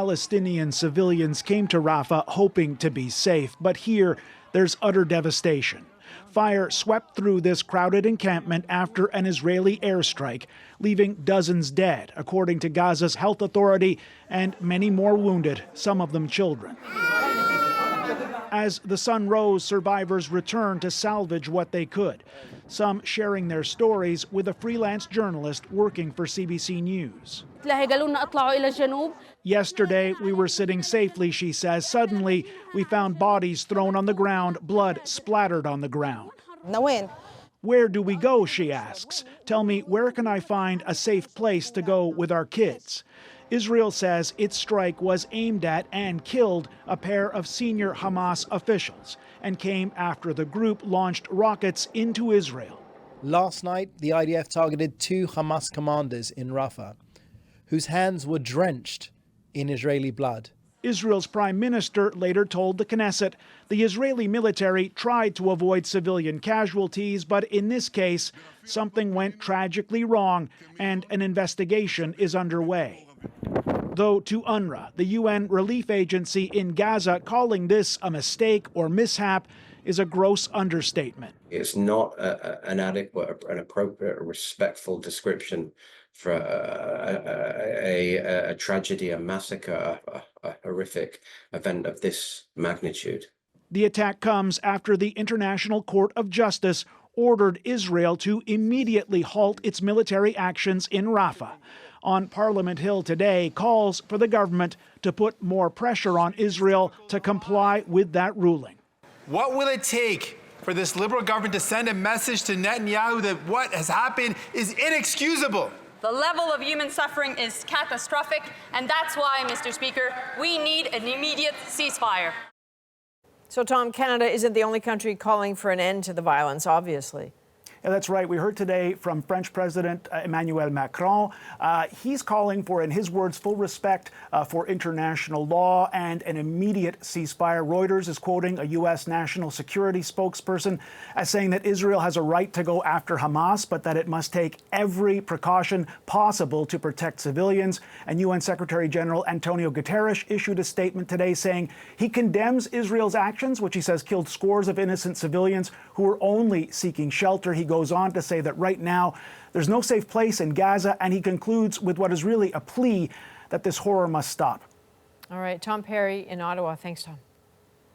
Palestinian civilians came to Rafah hoping to be safe, but here there's utter devastation. Fire swept through this crowded encampment after an Israeli airstrike, leaving dozens dead, according to Gaza's health authority, and many more wounded, some of them children. As the sun rose, survivors returned to salvage what they could, some sharing their stories with a freelance journalist working for CBC News. Yesterday, we were sitting safely, she says. Suddenly, we found bodies thrown on the ground, blood splattered on the ground. Where do we go, she asks. Tell me, where can I find a safe place to go with our kids? Israel says its strike was aimed at and killed a pair of senior Hamas officials and came after the group launched rockets into Israel. Last night, the IDF targeted 2 Hamas commanders in Rafah, whose hands were drenched in Israeli blood. Israel's prime minister later told the Knesset the Israeli military tried to avoid civilian casualties, but in this case, something went tragically wrong and an investigation is underway. Though to UNRWA, the UN relief agency in Gaza, calling this a mistake or mishap is a gross understatement. It's not an adequate, an appropriate, respectful description for a tragedy, a massacre, a horrific event of this magnitude. The attack comes after the International Court of Justice ordered Israel to immediately halt its military actions in Rafah. On Parliament Hill today, calls for the government to put more pressure on Israel to comply with that ruling. What will it take for this Liberal government to send a message to Netanyahu that what has happened is inexcusable? The level of human suffering is catastrophic, and that's why, Mr. Speaker, we need an immediate ceasefire. So, Tom, Canada isn't the only country calling for an end to the violence, obviously. Yeah, that's right. We heard today from French President Emmanuel Macron. He's calling for, in his words, full respect for international law and an immediate ceasefire. Reuters is quoting a U.S. national security spokesperson as saying that Israel has a right to go after Hamas, but that it must take every precaution possible to protect civilians. And UN Secretary General Antonio Guterres issued a statement today saying he condemns Israel's actions, which he says killed scores of innocent civilians who were only seeking shelter. He goes on to say that right now there's no safe place in Gaza, and he concludes with what is really a plea that this horror must stop. All right, Tom Perry in Ottawa. Thanks, Tom.